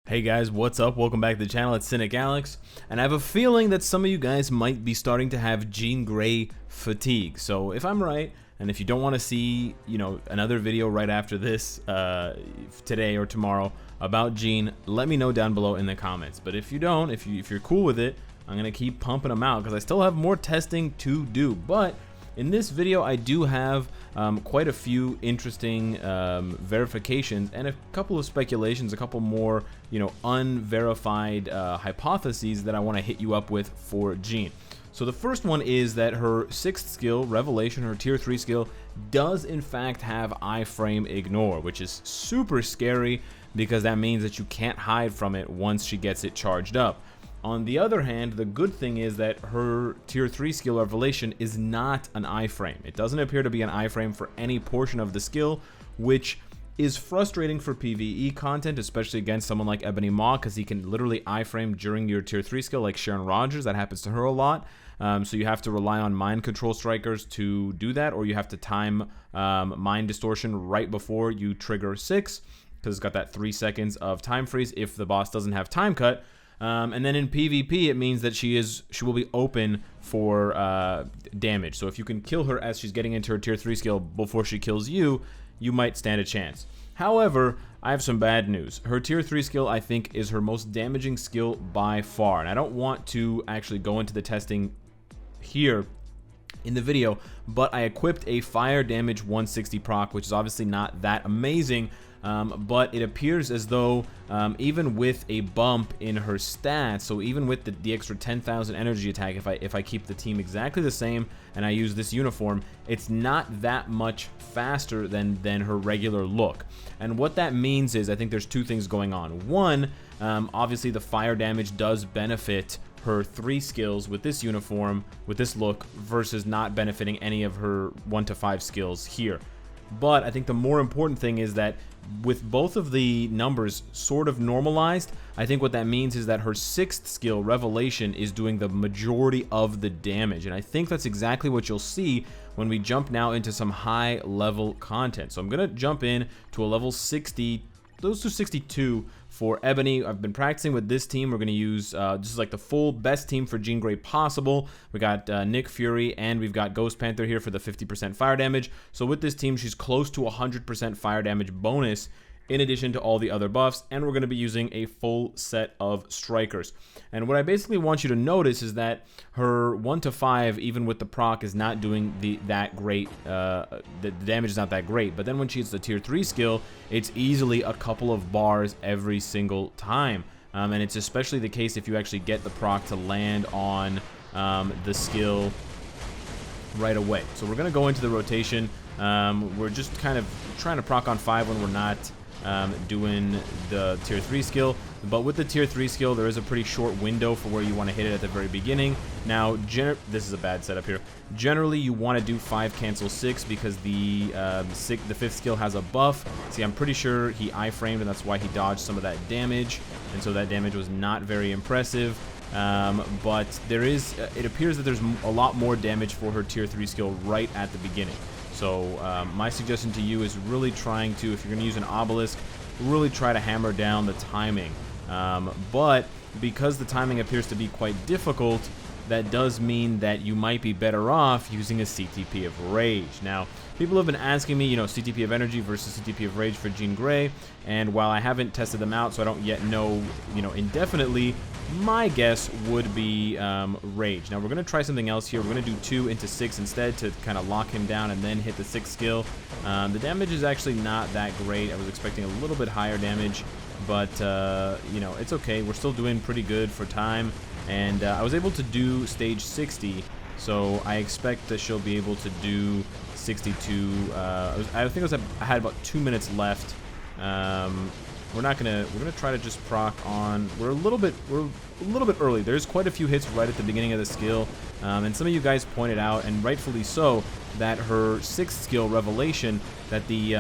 Hey guys, what's up? Welcome back to the channel. It's Cynicalex, and I have a feeling that some of you guys might be starting to have Jean Grey fatigue. So if I'm right, and if you don't want to see, another video right after this, today or tomorrow about Jean, let me know down below in the comments. But if you don't, if you're cool with it, I'm gonna keep pumping them out because I still have more testing to do. But in this video, I do have quite a few interesting verifications and a couple of speculations, a couple more, unverified hypotheses that I want to hit you up with for Jean. So the first one is that her 6th skill, Revelation, her tier 3 skill, does in fact have iframe ignore, which is super scary because that means that you can't hide from it once she gets it charged up. On the other hand, the good thing is that her tier 3 skill, Revelation, is not an iframe. It doesn't appear to be an iframe for any portion of the skill, which is frustrating for PvE content, especially against someone like Ebony Maw, because he can literally iframe during your tier 3 skill, like Sharon Rogers. That happens to her a lot. So you have to rely on mind control strikers to do that, or you have to time mind distortion right before you trigger 6, because it's got that 3 seconds of time freeze if the boss doesn't have time cut. And then in PvP, it means that she will be open for damage. So if you can kill her as she's getting into her tier 3 skill before she kills you, you might stand a chance. However, I have some bad news. Her tier 3 skill, I think, is her most damaging skill by far. And I don't want to actually go into the testing here in the video, but I equipped a fire damage 160 proc, which is obviously not that amazing. But it appears as though even with a bump in her stats, so even with the extra 10,000 energy attack, if I keep the team exactly the same and I use this uniform, it's not that much faster than her regular look. And what that means is, I think there's two things going on. One, obviously the fire damage does benefit her 3 skills with this uniform, with this look, versus not benefiting any of her 1 to 5 skills here. But I think the more important thing is that with both of the numbers sort of normalized, I think what that means is that her 6th skill, Revelation, is doing the majority of the damage. And I think that's exactly what you'll see when we jump now into some high level content. So I'm going to jump in to a level 60, those to 62 for Ebony. I've been practicing with this team. We're going to use, this is like the full best team for Jean Grey possible. We got Nick Fury, and we've got Ghost Panther here for the 50% fire damage. So with this team, she's close to 100% fire damage bonus, in addition to all the other buffs, and we're going to be using a full set of strikers. And what I basically want you to notice is that her 1 to 5, even with the proc, is not doing that great. The damage is not that great, but then when she hits the tier 3 skill, it's easily a couple of bars every single time. And it's especially the case if you actually get the proc to land on the skill right away. So we're going to go into the rotation. We're just kind of trying to proc on 5 when we're not doing the tier 3 skill, but with the tier 3 skill there is a pretty short window for where you want to hit it at the very beginning. Now this is a bad setup here. Generally you want to do 5 cancel 6 because the 5th skill has a buff. See, I'm pretty sure he iframed, and that's why he dodged some of that damage, and so that damage was not very impressive. But there is it appears that there's a lot more damage for her tier 3 skill right at the beginning. So my suggestion to you is really trying to, if you're going to use an Obelisk, really try to hammer down the timing. But because the timing appears to be quite difficult, that does mean that you might be better off using a CTP of Rage. Now, people have been asking me, CTP of Energy versus CTP of Rage for Jean Grey, and while I haven't tested them out, so I don't yet know, indefinitely, my guess would be Rage. Now, we're going to try something else here. We're going to do 2 into 6 instead to kind of lock him down and then hit the 6th skill. The damage is actually not that great. I was expecting a little bit higher damage, but, it's okay. We're still doing pretty good for time. And I was able to do stage 60, so I expect that she'll be able to do 62. I think I had about 2 minutes left. We're gonna try to just proc on. We're a little bit early. There's quite a few hits right at the beginning of the skill, and some of you guys pointed out, and rightfully so, that her 6th skill, Revelation, that the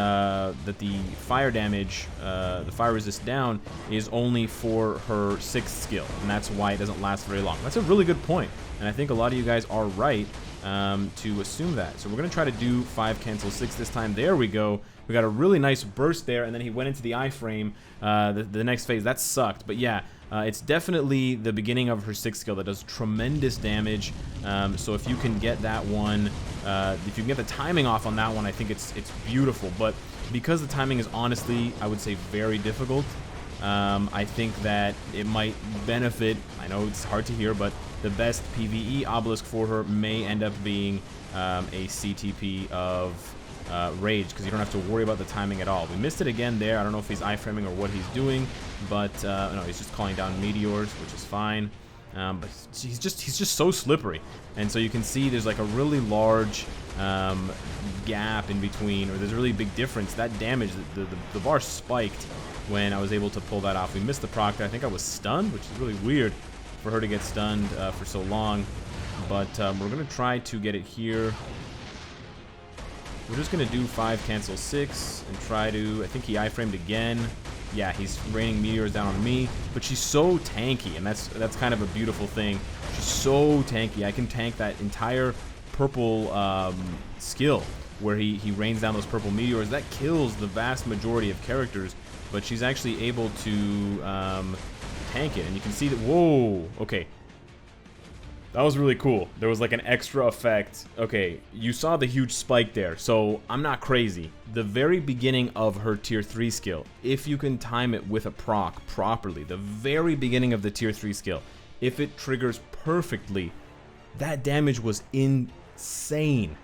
fire damage, the fire resist down, is only for her 6th skill, and that's why it doesn't last very long. That's a really good point, and I think a lot of you guys are right to assume that. So we're going to try to do 5 cancel 6 this time. There we go. We got a really nice burst there, and then he went into the iframe the next phase. That sucked, but yeah, it's definitely the beginning of her 6th skill that does tremendous damage. So if you can get that one, if you can get the timing off on that one, I think it's beautiful. But because the timing is honestly, I would say, very difficult, I think that it might benefit, I know it's hard to hear, but the best PvE obelisk for her may end up being a CTP of Rage, because you don't have to worry about the timing at all. We missed it again there. I don't know if he's iframing or what he's doing, but no, he's just calling down meteors, which is fine. But he's just so slippery, and so you can see there's like a really large gap in between, or there's a really big difference. That damage, the bar spiked when I was able to pull that off. We missed the proc. I think I was stunned, which is really weird for her to get stunned for so long. But we're gonna try to get it here. We're just gonna do 5 cancel 6 and try to. I think he iframed again. Yeah, he's raining meteors down on me, but she's so tanky, and that's kind of a beautiful thing. She's so tanky. I can tank that entire purple skill where he rains down those purple meteors. That kills the vast majority of characters, but she's actually able to tank it, and you can see that. Whoa, okay. That was really cool. There was like an extra effect. Okay, you saw the huge spike there, so I'm not crazy. The very beginning of her tier 3 skill, if you can time it with a proc properly, the very beginning of the tier 3 skill, if it triggers perfectly, that damage was insane.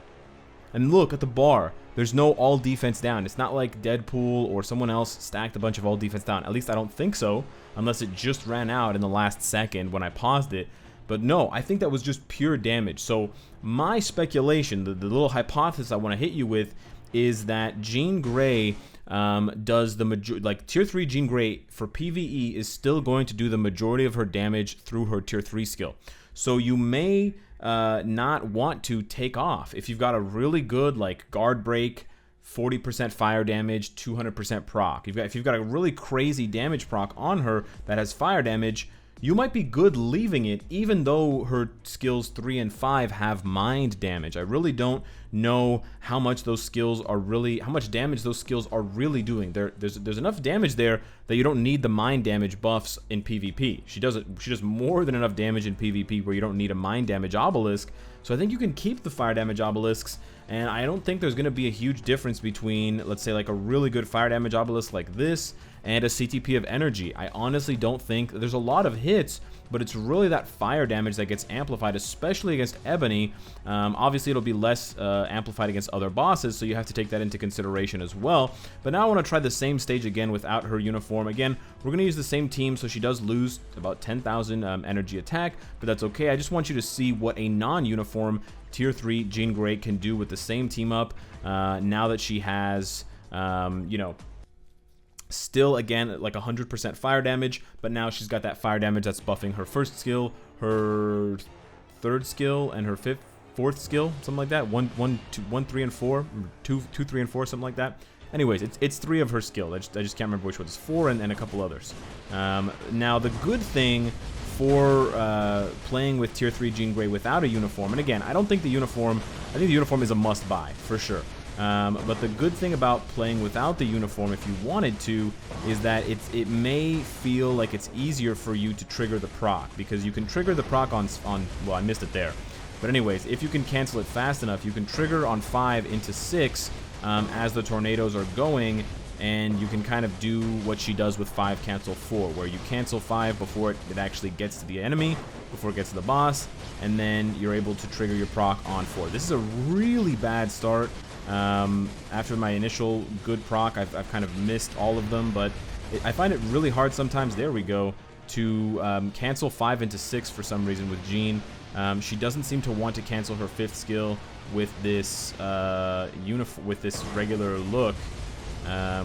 And look at the bar. There's no all defense down. It's not like Deadpool or someone else stacked a bunch of all defense down. At least I don't think so, unless it just ran out in the last second when I paused it. But no, I think that was just pure damage. So my speculation, the little hypothesis I want to hit you with, is that Jean Grey does the majority, like tier 3 Jean Grey for PvE is still going to do the majority of her damage through her tier 3 skill. So you may not want to take off if you've got a really good like guard break, 40% fire damage, 200% proc. If you've got a really crazy damage proc on her that has fire damage, you might be good leaving it, even though her skills 3 and 5 have mind damage. I really don't know how much those skills are really, how much damage those skills are really doing. There's enough damage there that you don't need the mind damage buffs in PvP. She does more than enough damage in PvP where you don't need a mind damage obelisk. So I think you can keep the fire damage obelisks, and I don't think there's going to be a huge difference between, let's say, like a really good fire damage obelisk like this and a CTP of energy. I honestly don't think there's a lot of hits, but it's really that fire damage that gets amplified, especially against Ebony. Obviously, it'll be less amplified against other bosses, so you have to take that into consideration as well. But now I want to try the same stage again without her uniform. Again, we're going to use the same team, so she does lose about 10,000 energy attack, but that's okay. I just want you to see what a non-uniform tier 3 Jean Grey can do with the same team up now that she has, you know, still again like 100% fire damage, but now she's got that fire damage that's buffing her first skill, her third skill, and her fourth skill, something like that. 1, 3, and 4, 2, 3, and 4, something like that. Anyways, it's 3 of her skill. I just can't remember which one. It's 4 and a couple others. Now the good thing for playing with tier 3 Jean Grey without a uniform, and again, I don't think the uniform, I think the uniform is a must buy for sure. But the good thing about playing without the uniform, if you wanted to, is that it may feel like it's easier for you to trigger the proc, because you can trigger the proc on well, I missed it there. But anyways, if you can cancel it fast enough, you can trigger on 5 into 6 as the tornadoes are going, and you can kind of do what she does with 5 cancel 4, where you cancel 5 before it actually gets to the enemy, before it gets to the boss, and then you're able to trigger your proc on 4. This is a really bad start. After my initial good proc, I've kind of missed all of them, but I find it really hard sometimes, there we go, to cancel 5 into 6 for some reason with Jean. She doesn't seem to want to cancel her 5th skill with this with this regular look.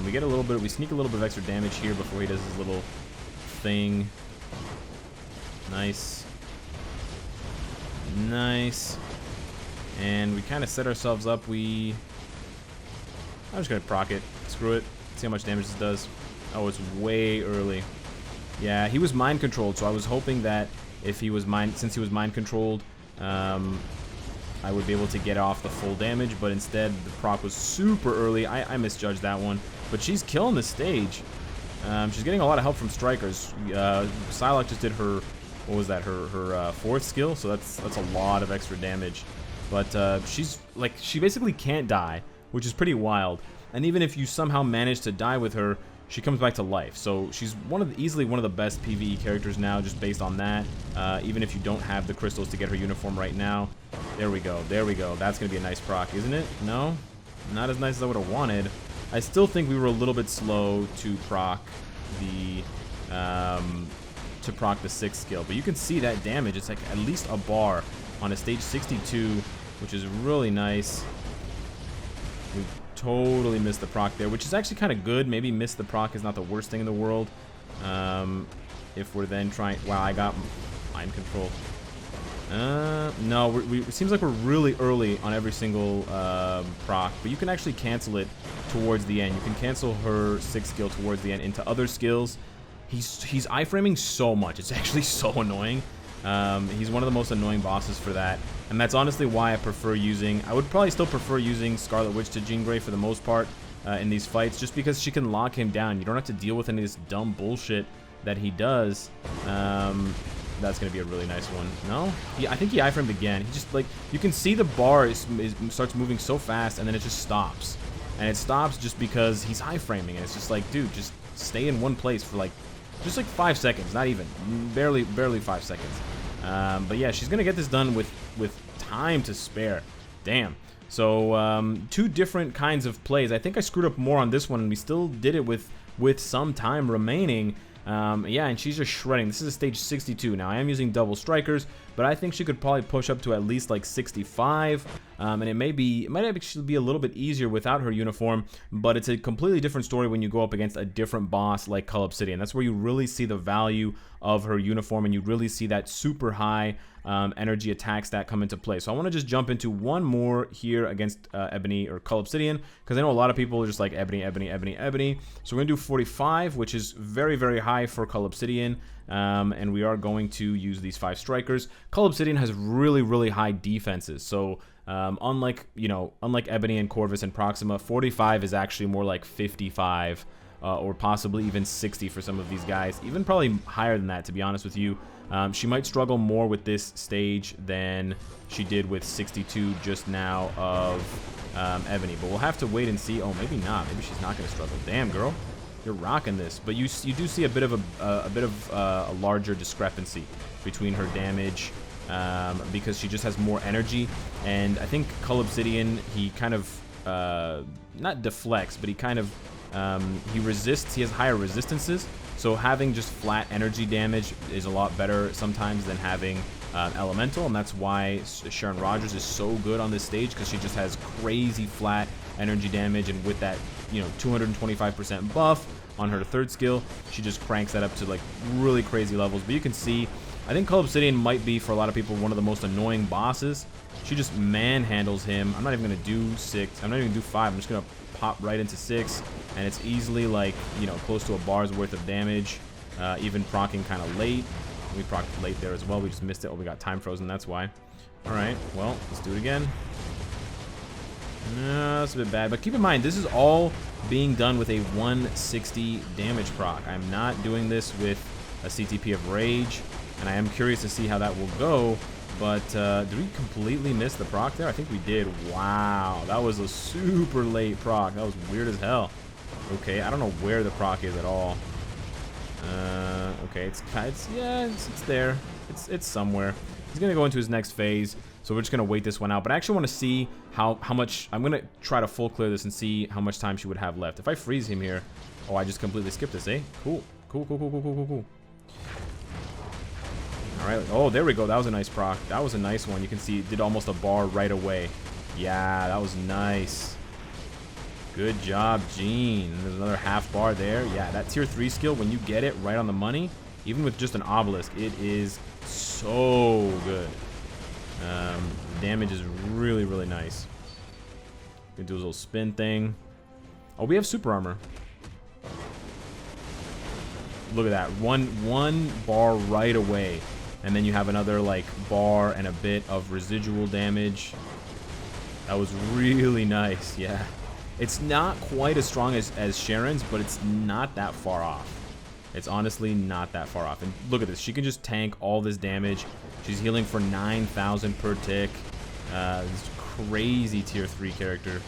We get a little bit, we sneak a little bit of extra damage here before he does his little thing. Nice. Nice. And we kind of set ourselves up. I'm just going to proc it. Screw it. See how much damage this does. Oh, it's way early. Yeah, he was mind controlled, so I was hoping that if he was since he was mind controlled, I would be able to get off the full damage, but instead the proc was super early. I misjudged that one, but she's killing the stage. She's getting a lot of help from strikers. Cynicalex just did her, what was that, her fourth skill, so that's a lot of extra damage. But she's like, she basically can't die, which is pretty wild. And even if you somehow manage to die with her, she comes back to life. So she's easily one of the best PvE characters now, just based on that. Even if you don't have the crystals to get her uniform right now. There we go, there we go. That's gonna be a nice proc, isn't it? No, not as nice as I would have wanted. I still think we were a little bit slow to proc the 6th skill, but you can see that damage. It's like at least a bar on a stage 62, which is really nice. We totally missed the proc there, which is actually kind of good. Maybe miss the proc is not the worst thing in the world. If we're then trying, wow, I got mind control. No, it seems like we're really early on every single proc, but you can actually cancel it towards the end. You can cancel her 6th skill towards the end into other skills. He's iframing so much. It's actually so annoying. He's one of the most annoying bosses for that, and that's honestly why I prefer using, I would probably still prefer using Scarlet Witch to Jean Grey for the most part in these fights, just because she can lock him down. You don't have to deal with any of this dumb bullshit that he does. That's going to be a really nice one. No? I think he iframed again. He just, like, you can see the bar starts moving so fast, and then it just stops. And it stops just because he's iframing, and it's just like, dude, just stay in one place for, like, just like 5 seconds. Not even. Barely 5 seconds. But yeah, she's going to get this done with time to spare. Damn. So, 2 different kinds of plays. I think I screwed up more on this one, and we still did it with some time remaining. Yeah, and she's just shredding. This is a stage 62. Now, I am using double strikers, but I think she could probably push up to at least like 65. And it might actually be a little bit easier without her uniform, but it's a completely different story when you go up against a different boss like Cull Obsidian. That's where you really see the value of her uniform, and you really see that super high energy attack stat come into play. So I want to just jump into one more here against Ebony or Cull Obsidian, because I know a lot of people are just like Ebony. So we're going to do 45, which is very, very high for Cull Obsidian. And we are going to use these 5 strikers. Cull Obsidian has really, really high defenses. So unlike Ebony and Corvus and Proxima, 45 is actually more like 55. Or possibly even 60 for some of these guys, even probably higher than that, to be honest with you. She might struggle more with this stage than she did with 62 just now of Ebony, but we'll have to wait and see. Oh, maybe not. Maybe she's not going to struggle. Damn, girl, you're rocking this. But you do see a bit of a larger discrepancy between her damage because she just has more energy, and I think Cull Obsidian, he kind of not deflects, but he kind of he resists. He has higher resistances, so having just flat energy damage is a lot better sometimes than having elemental, and that's why Sharon Rogers is so good on this stage, because she just has crazy flat energy damage, and with that 225% buff on her 3rd skill, she just cranks that up to like really crazy levels. But you can see, I think Cull Obsidian might be, for a lot of people, one of the most annoying bosses. She just manhandles him. I'm not even going to do 6. I'm not even going to do 5. I'm just going to pop right into 6, and it's easily like, close to a bar's worth of damage, even procking kind of late. We procced late there as well. We just missed it. Oh, we got time frozen. That's why. All right, well, let's do it again. No, that's a bit bad, but keep in mind, this is all being done with a 160 damage proc. I'm not doing this with a CTP of Rage, and I am curious to see how that will go. But did we completely miss the proc there? I think we did. Wow, that was a super late proc. That was weird as hell. Okay, I don't know where the proc is at all. Okay, it's there. It's somewhere. He's gonna go into his next phase, so we're just gonna wait this one out. But I actually want to see how much. I'm gonna try to full clear this and see how much time she would have left. If I freeze him here, oh, I just completely skipped this, eh? Cool. All right. Oh, there we go. That was a nice proc. That was a nice one. You can see it did almost a bar right away. Yeah, that was nice. Good job, Jean. There's another half bar there. Yeah, that tier 3 skill, when you get it right on the money, even with just an obelisk, it is so good. The damage is really, really nice. Gonna do his little spin thing. Oh, we have super armor. Look at that. One bar right away. And then you have another like bar and a bit of residual damage. That was really nice, yeah. It's not quite as strong as Sharon's, but it's not that far off. It's honestly not that far off. And look at this, she can just tank all this damage. She's healing for 9,000 per tick. This crazy tier 3 character.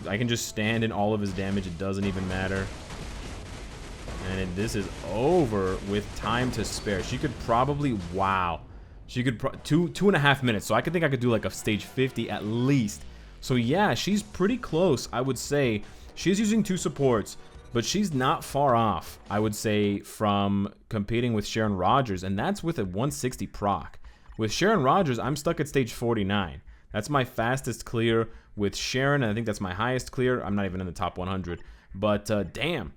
I can just stand in all of his damage, it doesn't even matter. And this is over with time to spare. She could probably, wow. She could, 2.5 minutes. So I could think I could do like a stage 50 at least. So yeah, she's pretty close, I would say. She's using 2 supports, but she's not far off, I would say, from competing with Sharon Rogers. And that's with a 160 proc. With Sharon Rogers, I'm stuck at stage 49. That's my fastest clear with Sharon, and I think that's my highest clear. I'm not even in the top 100. But damn.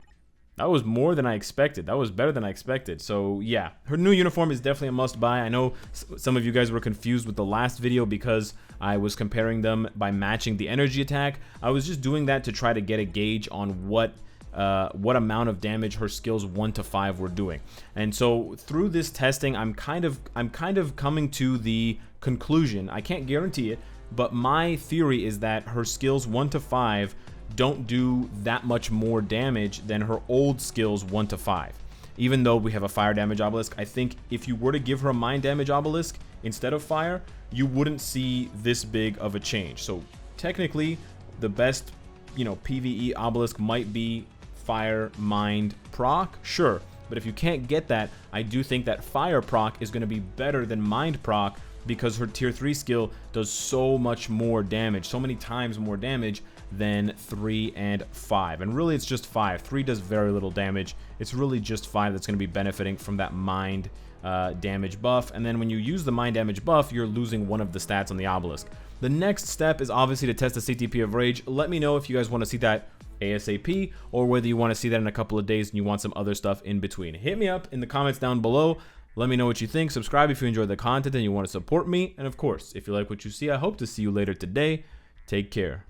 That was more than I expected. That was better than I expected. So yeah, her new uniform is definitely a must buy. I know some of you guys were confused with the last video because I was comparing them by matching the energy attack. I was just doing that to try to get a gauge on what amount of damage her skills 1 to 5 were doing. And so through this testing, I'm kind of coming to the conclusion. I can't guarantee it, but my theory is that her skills 1 to 5 don't do that much more damage than her old skills 1 to 5. Even though we have a fire damage obelisk, I think if you were to give her a mind damage obelisk instead of fire, you wouldn't see this big of a change. So technically, the best, PvE obelisk might be fire mind proc, sure. But if you can't get that, I do think that fire proc is going to be better than mind proc because her tier 3 skill does so much more damage, so many times more damage than 3 and 5. And really it's just 5. 3 does very little damage. It's really just 5 that's going to be benefiting from that mind damage buff. And then when you use the mind damage buff, you're losing one of the stats on the obelisk. The next step is obviously to test the CTP of Rage. Let me know if you guys want to see that ASAP or whether you want to see that in a couple of days and you want some other stuff in between. Hit me up in the comments down below. Let me know what you think. Subscribe if you enjoyed the content and you want to support me. And of course, if you like what you see, I hope to see you later today. Take care.